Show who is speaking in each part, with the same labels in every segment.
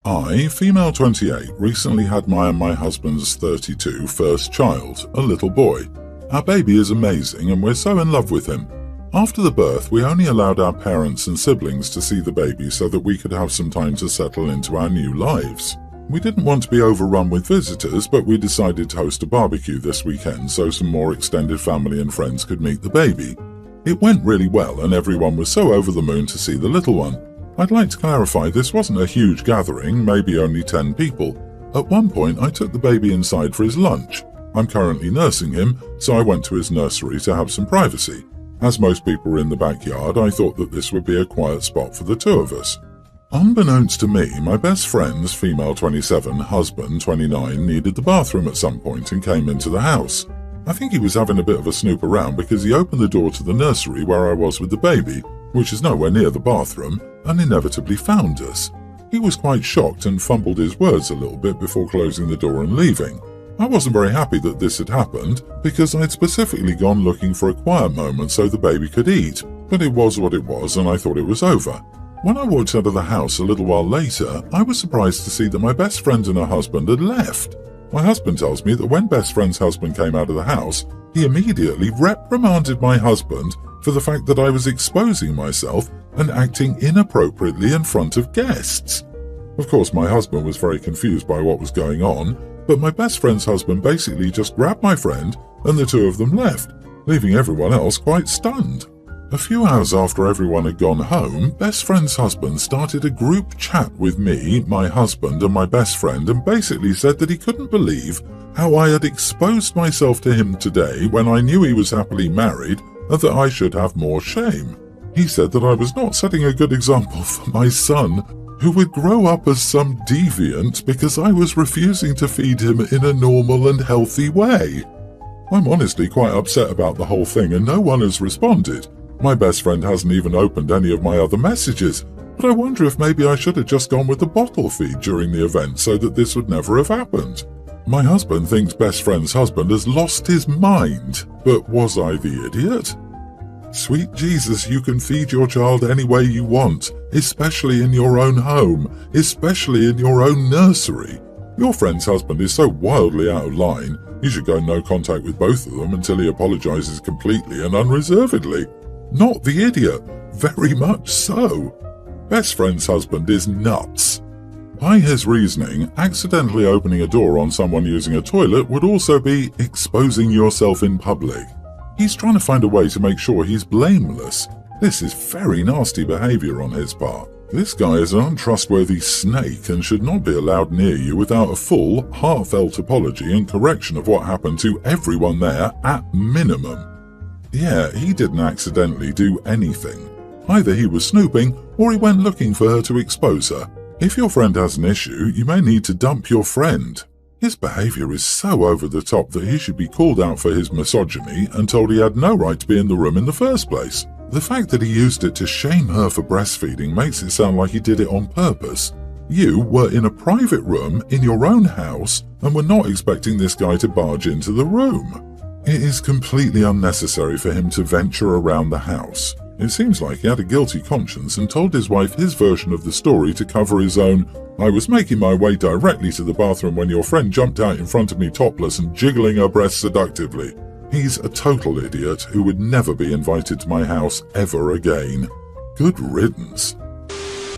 Speaker 1: I, female 28, recently had my and my husband's 32 first child, a little boy. Our baby is amazing and we're so in love with him. After the birth, we only allowed our parents and siblings to see the baby so that we could have some time to settle into our new lives. We didn't want to be overrun with visitors, but we decided to host a barbecue this weekend so some more extended family and friends could meet the baby. It went really well and everyone was so over the moon to see the little one. I'd like to clarify this wasn't a huge gathering, maybe only 10 people. At one point I took the baby inside for his lunch. I'm currently nursing him, so I went to his nursery to have some privacy. As most people were in the backyard, I thought that this would be a quiet spot for the two of us. Unbeknownst to me, my best friend's, female 27, husband, 29, needed the bathroom at some point and came into the house. I think he was having a bit of a snoop around because he opened the door to the nursery where I was with the baby, which is nowhere near the bathroom, and inevitably found us. He was quite shocked and fumbled his words a little bit before closing the door and leaving. I wasn't very happy that this had happened because I'd specifically gone looking for a quiet moment so the baby could eat, but it was what it was and I thought it was over. When I walked out of the house a little while later, I was surprised to see that my best friend and her husband had left. My husband tells me that when best friend's husband came out of the house, he immediately reprimanded my husband for the fact that I was exposing myself and acting inappropriately in front of guests. Of course, my husband was very confused by what was going on, but my best friend's husband basically just grabbed my friend and the two of them left, leaving everyone else quite stunned. A few hours after everyone had gone home, best friend's husband started a group chat with me, my husband and my best friend and basically said that he couldn't believe how I had exposed myself to him today when I knew he was happily married and that I should have more shame. He said that I was not setting a good example for my son, who would grow up as some deviant because I was refusing to feed him in a normal and healthy way. I'm honestly quite upset about the whole thing and no one has responded. My best friend hasn't even opened any of my other messages, but I wonder if maybe I should have just gone with the bottle feed during the event so that this would never have happened. My husband thinks best friend's husband has lost his mind, but was I the idiot? Sweet Jesus, you can feed your child any way you want, especially in your own home, especially in your own nursery. Your friend's husband is so wildly out of line, you should go no contact with both of them until he apologizes completely and unreservedly. Not the idiot, very much so. Best friend's husband is nuts. By his reasoning, accidentally opening a door on someone using a toilet would also be exposing yourself in public. He's trying to find a way to make sure he's blameless. This is very nasty behavior on his part. This guy is an untrustworthy snake and should not be allowed near you without a full, heartfelt apology and correction of what happened to everyone there at minimum. Yeah, he didn't accidentally do anything. Either he was snooping or he went looking for her to expose her. If your friend has an issue, you may need to dump your friend. His behavior is so over the top that he should be called out for his misogyny and told he had no right to be in the room in the first place. The fact that he used it to shame her for breastfeeding makes it sound like he did it on purpose. You were in a private room in your own house and were not expecting this guy to barge into the room. It is completely unnecessary for him to venture around the house. It seems like he had a guilty conscience and told his wife his version of the story to cover his own, "I was making my way directly to the bathroom when your friend jumped out in front of me topless and jiggling her breasts seductively." He's a total idiot who would never be invited to my house ever again. Good riddance.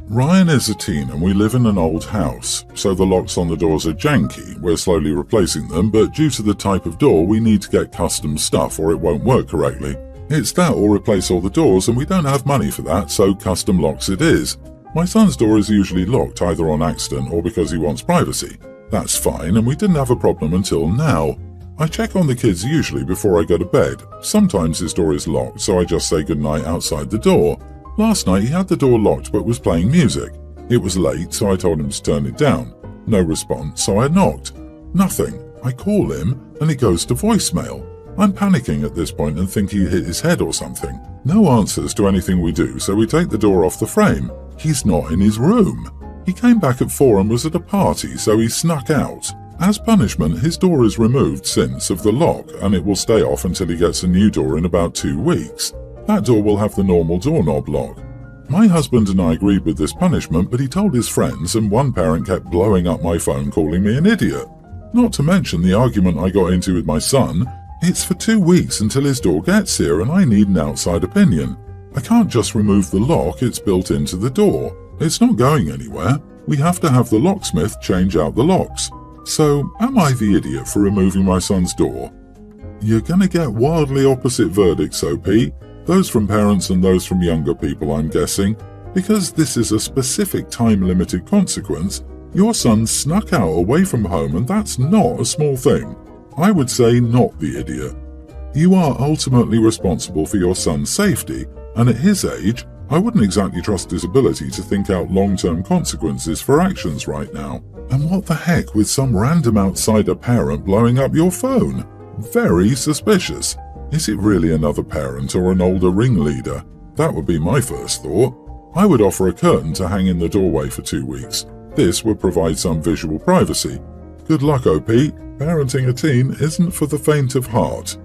Speaker 1: Ryan is a teen and we live in an old house, so the locks on the doors are janky. We're slowly replacing them, but due to the type of door, we need to get custom stuff or it won't work correctly. It's that or replace all the doors and we don't have money for that, so custom locks it is. My son's door is usually locked either on accident or because he wants privacy. That's fine and we didn't have a problem until now. I check on the kids usually before I go to bed. Sometimes his door is locked, so I just say goodnight outside the door. Last night he had the door locked but was playing music. It was late, so I told him to turn it down. No response, so I knocked. Nothing. I call him and it goes to voicemail. I'm panicking at this point and think he hit his head or something. No answers to anything we do, so we take the door off the frame. He's not in his room. He came back at 4 and was at a party, so he snuck out. As punishment, his door is removed since of the lock and it will stay off until he gets a new door in about 2 weeks. That door will have the normal doorknob lock. My husband and I agreed with this punishment, but he told his friends and one parent kept blowing up my phone calling me an idiot. Not to mention the argument I got into with my son. It's for 2 weeks until his door gets here and I need an outside opinion. I can't just remove the lock, it's built into the door. It's not going anywhere. We have to have the locksmith change out the locks. So, am I the idiot for removing my son's door? You're gonna get wildly opposite verdicts, OP. Those from parents and those from younger people, I'm guessing. Because this is a specific time-limited consequence, your son snuck out away from home and that's not a small thing. I would say not the idiot. You are ultimately responsible for your son's safety, and at his age, I wouldn't exactly trust his ability to think out long-term consequences for actions right now. And what the heck with some random outsider parent blowing up your phone? Very suspicious. Is it really another parent or an older ringleader? That would be my first thought. I would offer a curtain to hang in the doorway for 2 weeks. This would provide some visual privacy. Good luck, OP. Parenting a teen isn't for the faint of heart.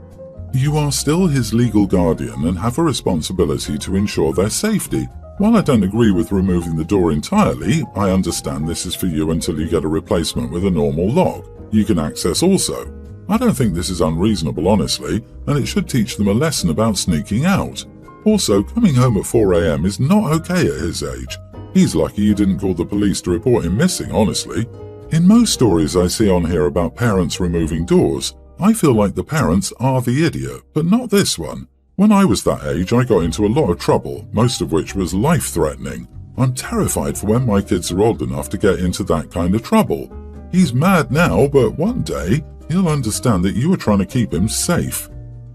Speaker 1: You are still his legal guardian and have a responsibility to ensure their safety. While I don't agree with removing the door entirely, I understand this is for you until you get a replacement with a normal lock you can access also. I don't think this is unreasonable, honestly, and it should teach them a lesson about sneaking out. Also, coming home at 4 a.m. is not okay at his age. He's lucky you didn't call the police to report him missing, honestly. In most stories I see on here about parents removing doors, I feel like the parents are the idiot, but not this one. When I was that age, I got into a lot of trouble, most of which was life-threatening. I'm terrified for when my kids are old enough to get into that kind of trouble. He's mad now, but one day, he'll understand that you were trying to keep him safe.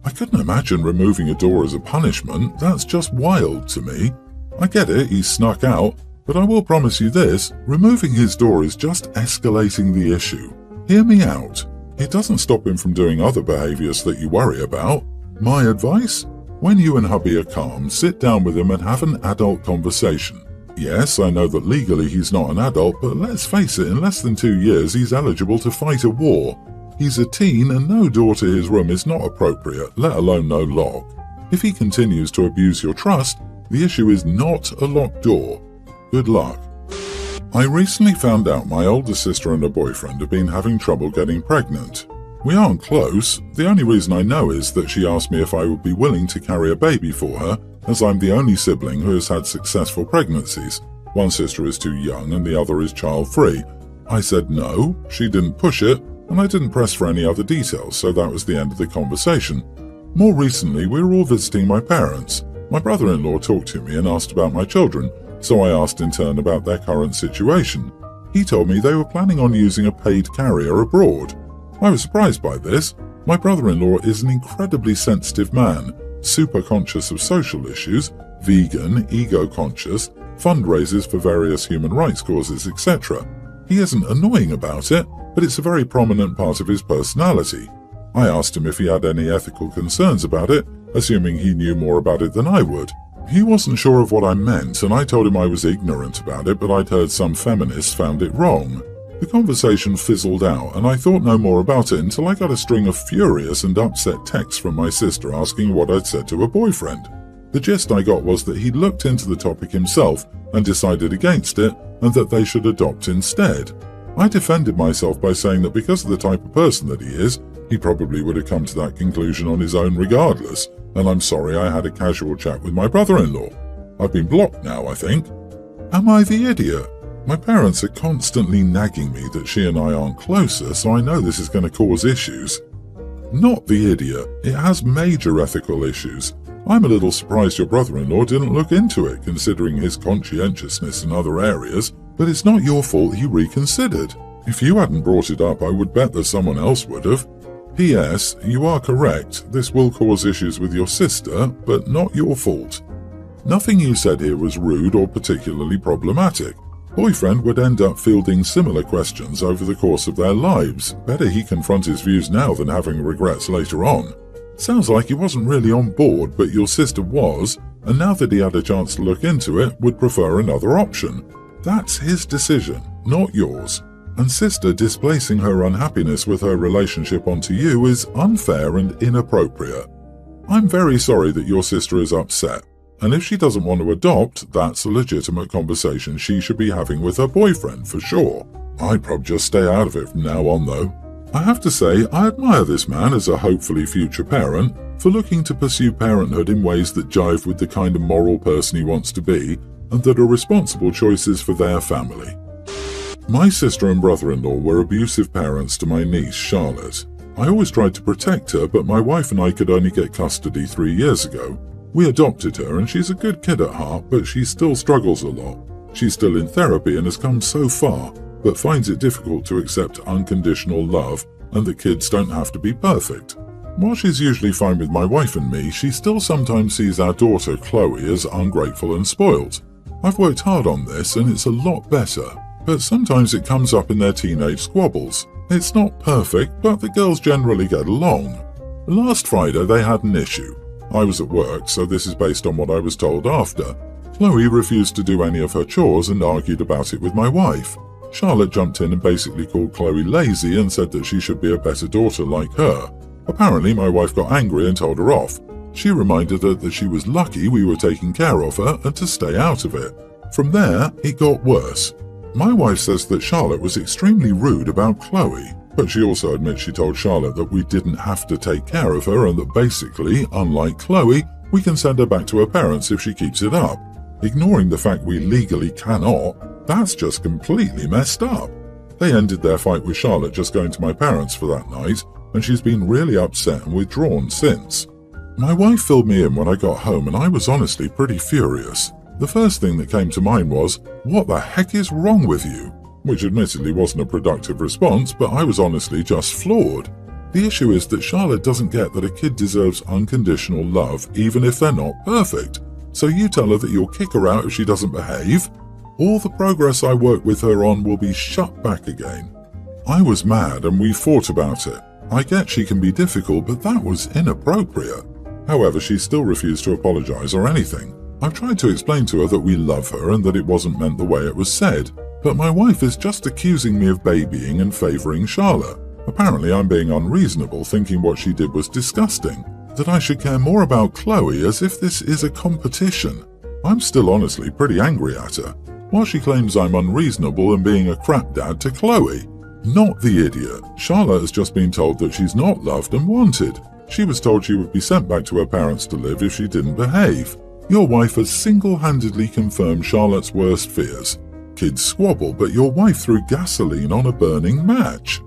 Speaker 1: I couldn't imagine removing a door as a punishment. That's just wild to me. I get it, he snuck out, but I will promise you this, removing his door is just escalating the issue. Hear me out. It doesn't stop him from doing other behaviors that you worry about. My advice? When you and hubby are calm, sit down with him and have an adult conversation. Yes, I know that legally he's not an adult, but let's face it, in less than 2 years he's eligible to fight a war. He's a teen and no door to his room is not appropriate, let alone no lock. If he continues to abuse your trust, the issue is not a locked door. Good luck. I recently found out my older sister and her boyfriend have been having trouble getting pregnant. We aren't close. The only reason I know is that she asked me if I would be willing to carry a baby for her, as I'm the only sibling who has had successful pregnancies. One sister is too young and the other is child-free. I said no, she didn't push it, and I didn't press for any other details, so that was the end of the conversation. More recently, we were all visiting my parents. My brother-in-law talked to me and asked about my children, so I asked in turn about their current situation. He told me they were planning on using a paid carrier abroad. I was surprised by this. My brother-in-law is an incredibly sensitive man, super conscious of social issues, vegan, ego-conscious, fundraisers for various human rights causes, etc. He isn't annoying about it, but it's a very prominent part of his personality. I asked him if he had any ethical concerns about it, assuming he knew more about it than I would. He wasn't sure of what I meant, and I told him I was ignorant about it, but I'd heard some feminists found it wrong. The conversation fizzled out, and I thought no more about it until I got a string of furious and upset texts from my sister asking what I'd said to her boyfriend. The gist I got was that he'd looked into the topic himself and decided against it, and that they should adopt instead. I defended myself by saying that because of the type of person that he is, he probably would have come to that conclusion on his own regardless, and I'm sorry I had a casual chat with my brother-in-law. I've been blocked now, I think. Am I the idiot? My parents are constantly nagging me that she and I aren't closer, so I know this is going to cause issues. Not the idiot. It has major ethical issues. I'm a little surprised your brother-in-law didn't look into it, considering his conscientiousness in other areas, but it's not your fault he reconsidered. If you hadn't brought it up, I would bet that someone else would have. P.S. You are correct. This will cause issues with your sister, but not your fault. Nothing you said here was rude or particularly problematic. Boyfriend would end up fielding similar questions over the course of their lives. Better he confront his views now than having regrets later on. Sounds like he wasn't really on board, but your sister was, and now that he had a chance to look into it, would prefer another option. That's his decision, not yours. And sister displacing her unhappiness with her relationship onto you is unfair and inappropriate. I'm very sorry that your sister is upset. And if she doesn't want to adopt, that's a legitimate conversation she should be having with her boyfriend for sure. I'd probably just stay out of it from now on though. I have to say, I admire this man as a hopefully future parent for looking to pursue parenthood in ways that jive with the kind of moral person he wants to be and that are responsible choices for their family. My sister and brother-in-law were abusive parents to my niece, Charlotte. I always tried to protect her, but my wife and I could only get custody 3 years ago. We adopted her and she's a good kid at heart, but she still struggles a lot. She's still in therapy and has come so far, but finds it difficult to accept unconditional love and that kids don't have to be perfect. While she's usually fine with my wife and me, she still sometimes sees our daughter Chloe as ungrateful and spoiled. I've worked hard on this and it's a lot better, but sometimes it comes up in their teenage squabbles. It's not perfect, but the girls generally get along. Last Friday they had an issue. I was at work, so this is based on what I was told after. Chloe refused to do any of her chores and argued about it with my wife. Charlotte jumped in and basically called Chloe lazy and said that she should be a better daughter like her. Apparently my wife got angry and told her off. She reminded her that she was lucky we were taking care of her and to stay out of it. From there, it got worse. My wife says that Charlotte was extremely rude about Chloe, but she also admits she told Charlotte that we didn't have to take care of her and that basically, unlike Chloe, we can send her back to her parents if she keeps it up. Ignoring the fact we legally cannot, that's just completely messed up. They ended their fight with Charlotte just going to my parents for that night, and she's been really upset and withdrawn since. My wife filled me in when I got home and I was honestly pretty furious. The first thing that came to mind was, "What the heck is wrong with you?" Which admittedly wasn't a productive response, but I was honestly just floored. The issue is that Charlotte doesn't get that a kid deserves unconditional love even if they're not perfect. So you tell her that you'll kick her out if she doesn't behave? All the progress I work with her on will be shut back again. I was mad and we fought about it. I get she can be difficult, but that was inappropriate. However, she still refused to apologize or anything. I've tried to explain to her that we love her and that it wasn't meant the way it was said, but my wife is just accusing me of babying and favoring Charlotte. Apparently I'm being unreasonable, thinking what she did was disgusting, that I should care more about Chloe as if this is a competition. I'm still honestly pretty angry at her, while she claims I'm unreasonable and being a crap dad to Chloe. Not the idiot. Charlotte has just been told that she's not loved and wanted. She was told she would be sent back to her parents to live if she didn't behave. Your wife has single-handedly confirmed Charlotte's worst fears. Kids squabble, but your wife threw gasoline on a burning match.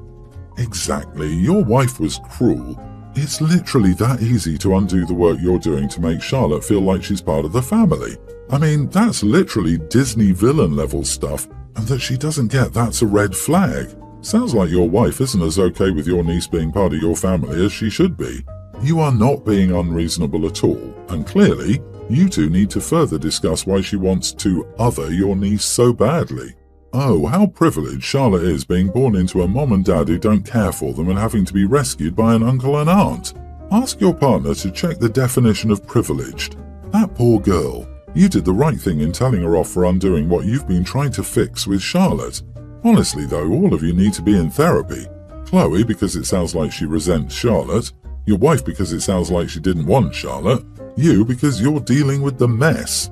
Speaker 1: Exactly, your wife was cruel. It's literally that easy to undo the work you're doing to make Charlotte feel like she's part of the family. I mean, that's literally Disney villain level stuff, and that she doesn't get that's a red flag. Sounds like your wife isn't as okay with your niece being part of your family as she should be. You are not being unreasonable at all, and clearly, you two need to further discuss why she wants to other your niece so badly. Oh, how privileged Charlotte is being born into a mom and dad who don't care for them and having to be rescued by an uncle and aunt. Ask your partner to check the definition of privileged. That poor girl. You did the right thing in telling her off for undoing what you've been trying to fix with Charlotte. Honestly though, all of you need to be in therapy. Chloe because it sounds like she resents Charlotte, your wife because it sounds like she didn't want Charlotte, you because you're dealing with the mess.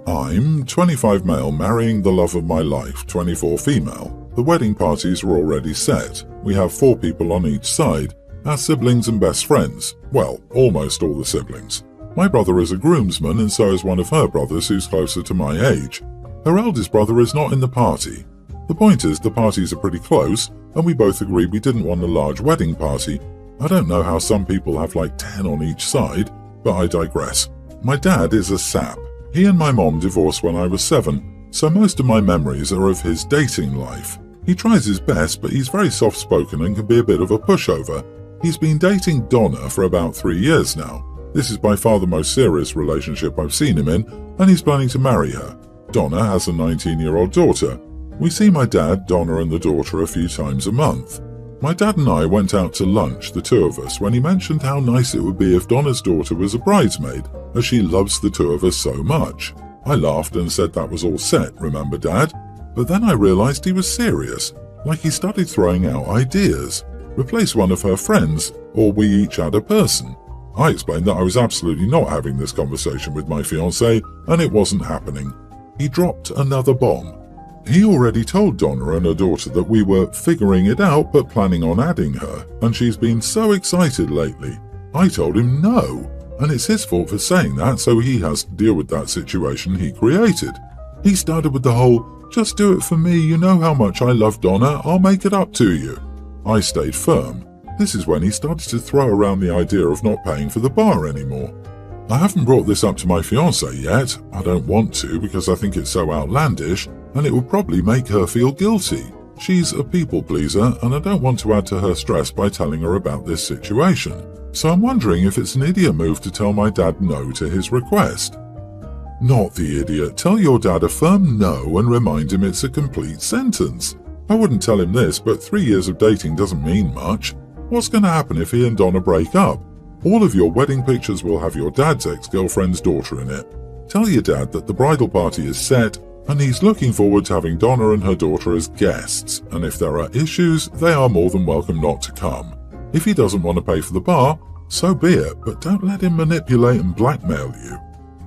Speaker 1: I'm 25 male marrying the love of my life, 24 female. The wedding parties are already set. We have 4 people on each side, our siblings and best friends. Well, almost all the siblings. My brother is a groomsman and so is one of her brothers who's closer to my age. Her eldest brother is not in the party. The point is the parties are pretty close and we both agreed we didn't want a large wedding party. I don't know how some people have like 10 on each side, but I digress. My dad is a sap. He and my mom divorced when I was 7, so most of my memories are of his dating life. He tries his best, but he's very soft-spoken and can be a bit of a pushover. He's been dating Donna for about 3 years now. This is by far the most serious relationship I've seen him in, and he's planning to marry her. Donna has a 19-year-old daughter. We see my dad, Donna and the daughter a few times a month. My dad and I went out to lunch, the two of us, when he mentioned how nice it would be if Donna's daughter was a bridesmaid, as she loves the two of us so much. I laughed and said that was all set, remember Dad? But then I realized he was serious, like he started throwing out ideas. Replace one of her friends, or we each add a person. I explained that I was absolutely not having this conversation with my fiancée and it wasn't happening. He dropped another bomb. He already told Donna and her daughter that we were figuring it out but planning on adding her, and she's been so excited lately. I told him no, and it's his fault for saying that, so he has to deal with that situation he created. He started with the whole, "Just do it for me, you know how much I love Donna, I'll make it up to you." I stayed firm. This is when he started to throw around the idea of not paying for the bar anymore. I haven't brought this up to my fiancée yet. I don't want to because I think it's so outlandish and it would probably make her feel guilty. She's a people pleaser and I don't want to add to her stress by telling her about this situation. So I'm wondering if it's an idiot move to tell my dad no to his request. Not the idiot. Tell your dad a firm no and remind him it's a complete sentence. I wouldn't tell him this, but 3 years of dating doesn't mean much. What's going to happen if he and Donna break up? All of your wedding pictures will have your dad's ex-girlfriend's daughter in it. Tell your dad that the bridal party is set and he's looking forward to having Donna and her daughter as guests, and if there are issues, they are more than welcome not to come. If he doesn't want to pay for the bar, so be it, but don't let him manipulate and blackmail you.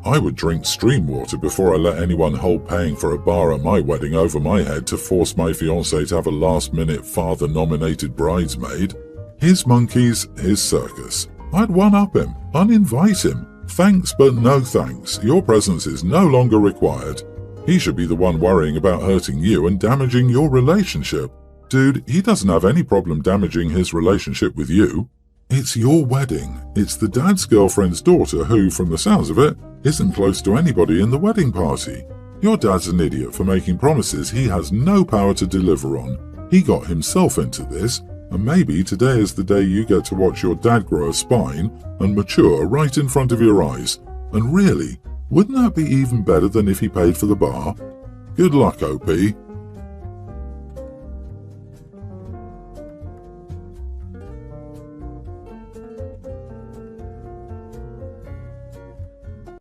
Speaker 1: I would drink stream water before I let anyone hold paying for a bar at my wedding over my head to force my fiancée to have a last-minute father-nominated bridesmaid. His monkeys, his circus. I'd one-up him, uninvite him. Thanks but no thanks, your presence is no longer required. He should be the one worrying about hurting you and damaging your relationship. Dude, he doesn't have any problem damaging his relationship with you. It's your wedding. It's the dad's girlfriend's daughter who, from the sounds of it, isn't close to anybody in the wedding party. Your dad's an idiot for making promises he has no power to deliver on. He got himself into this, and maybe today is the day you get to watch your dad grow a spine and mature right in front of your eyes. And really, wouldn't that be even better than if he paid for the bar? Good luck, OP.